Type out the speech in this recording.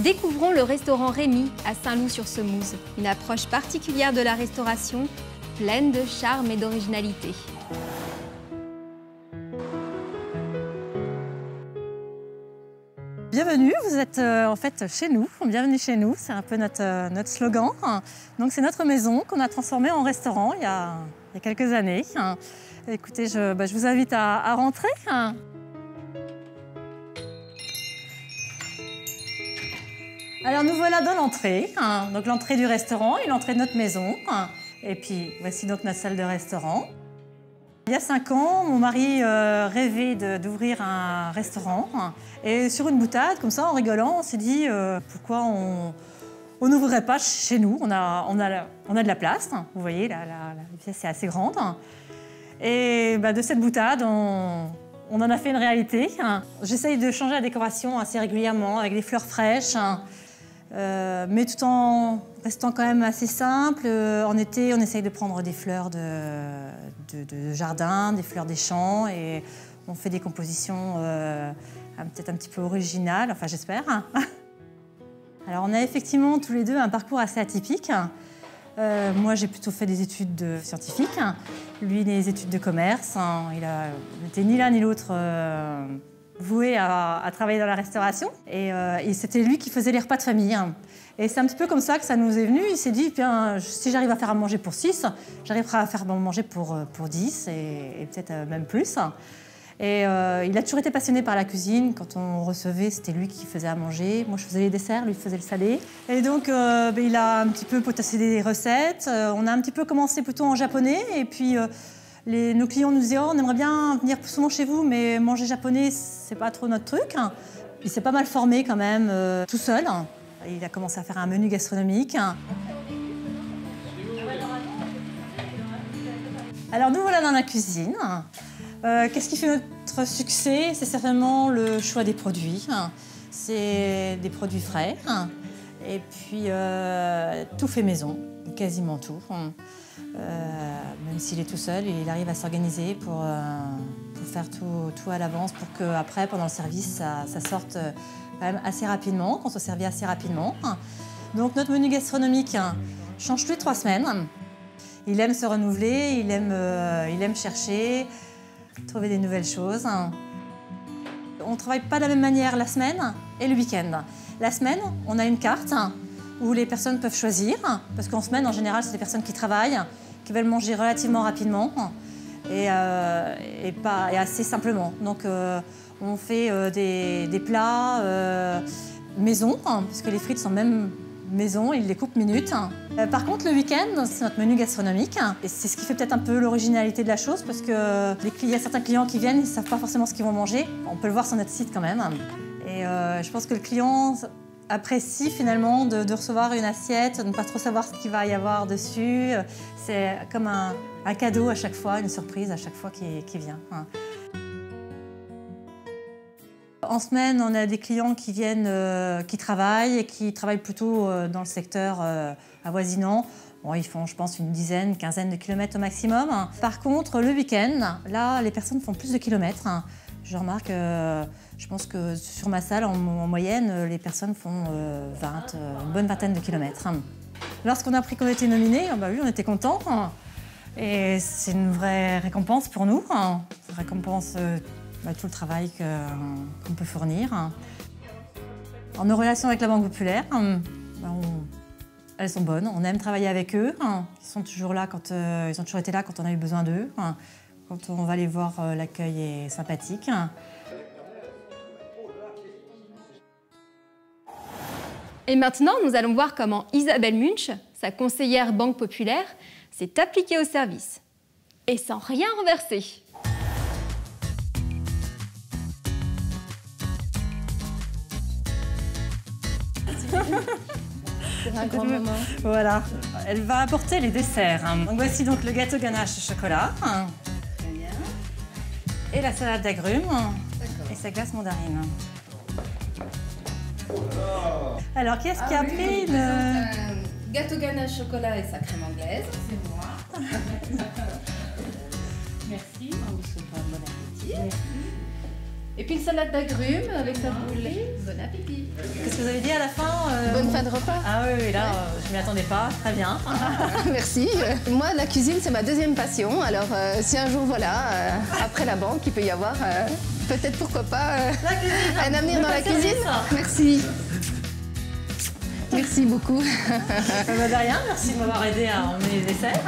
Découvrons le restaurant Rémy à Saint-Loup-sur-Semouse, une approche particulière de la restauration, pleine de charme et d'originalité. Bienvenue, vous êtes en fait chez nous, bienvenue chez nous, c'est un peu notre slogan. Donc c'est notre maison qu'on a transformée en restaurant il y a quelques années. Écoutez, je vous invite à rentrer. Alors nous voilà dans l'entrée, donc l'entrée du restaurant et l'entrée de notre maison. Et puis voici donc notre salle de restaurant. Il y a 5 ans, mon mari rêvait d'ouvrir un restaurant. Et sur une boutade, comme ça, en rigolant, on s'est dit pourquoi on n'ouvrirait pas chez nous. On a de la place, vous voyez, la pièce est assez grande. Et de cette boutade, on en a fait une réalité. J'essaye de changer la décoration assez régulièrement avec des fleurs fraîches. Mais tout en restant quand même assez simple. En été, on essaye de prendre des fleurs de jardin, des fleurs des champs, et on fait des compositions peut-être un petit peu originales, enfin j'espère. Alors on a effectivement tous les deux un parcours assez atypique. Moi j'ai plutôt fait des études scientifiques, lui des études de commerce. Il n'était ni l'un ni l'autre voué à travailler dans la restauration. Et c'était lui qui faisait les repas de famille. Et c'est un petit peu comme ça que ça nous est venu. Il s'est dit, si j'arrive à faire à manger pour 6, j'arriverai à faire à manger pour 10 et peut-être même plus. Et il a toujours été passionné par la cuisine. Quand on recevait, c'était lui qui faisait à manger. Moi, je faisais les desserts, lui faisait le salé. Et donc, il a un petit peu potassé des recettes. On a un petit peu commencé plutôt en japonais. Et puis, nos clients nous disaient « Oh, on aimerait bien venir plus souvent chez vous, mais manger japonais, c'est pas trop notre truc. » Il s'est pas mal formé quand même, tout seul. Il a commencé à faire un menu gastronomique. Alors nous voilà dans la cuisine. Qu'est-ce qui fait notre succès? C'est certainement le choix des produits. C'est des produits frais. Et puis tout fait maison, quasiment tout. Même s'il est tout seul, il arrive à s'organiser pour faire tout à l'avance pour qu'après, pendant le service, ça sorte quand même assez rapidement, qu'on soit servi assez rapidement. Donc notre menu gastronomique change tous les 3 semaines. Il aime se renouveler, il aime chercher, trouver des nouvelles choses. On ne travaille pas de la même manière la semaine et le week-end. La semaine, on a une carte où les personnes peuvent choisir, parce qu'en semaine, en général, c'est des personnes qui travaillent, qui veulent manger relativement rapidement et assez simplement. Donc, on fait des plats maison, puisque les frites sont même maison, ils les coupent minutes. Par contre, le week-end, c'est notre menu gastronomique. Et c'est ce qui fait peut-être un peu l'originalité de la chose, parce que il y a certains clients qui viennent, ils ne savent pas forcément ce qu'ils vont manger. On peut le voir sur notre site quand même. Et je pense que le client apprécie finalement de recevoir une assiette, de ne pas trop savoir ce qu'il va y avoir dessus. C'est comme un cadeau à chaque fois, une surprise à chaque fois qui vient. En semaine, on a des clients qui viennent, qui travaillent et qui travaillent plutôt dans le secteur avoisinant. Bon, ils font, je pense, une dizaine, quinzaine de kilomètres au maximum. Par contre, le week-end, là, les personnes font plus de kilomètres. Je remarque, je pense que sur ma salle, en moyenne, les personnes font une bonne vingtaine de kilomètres. Lorsqu'on a appris qu'on était nominé, oui, on était contents. Et c'est une vraie récompense pour nous. Une récompense tout le travail qu'on peut fournir. En nos relations avec la Banque Populaire, elles sont bonnes. On aime travailler avec eux. Ils sont toujours là ils ont toujours été là quand on a eu besoin d'eux. Quand on va les voir, l'accueil est sympathique. Et maintenant, nous allons voir comment Isabelle Munch, sa conseillère Banque Populaire, s'est appliquée au service. Et sans rien renverser. C'est un grand moment. Voilà, elle va apporter les desserts. Donc voici donc le gâteau ganache au chocolat. Très bien. Et la salade d'agrumes. Et sa glace mandarine. Alors, qui est-ce qui a pris le... Gâteau ganache chocolat et sa crème anglaise. C'est moi. Merci. On vous souhaite un bon appétit. Merci. Et puis une salade d'agrumes avec sa boule. Bon appétit. Qu'est-ce que vous avez dit à la fin Bonne fin de repas. Ah oui, là, je m'y attendais pas. Très bien. Merci. Moi, la cuisine, c'est ma deuxième passion. Alors, si un jour, voilà, après la banque, il peut y avoir peut-être, pourquoi pas, un avenir dans la cuisine. Merci. Merci beaucoup. De rien, merci de m'avoir aidé à emmener les desserts.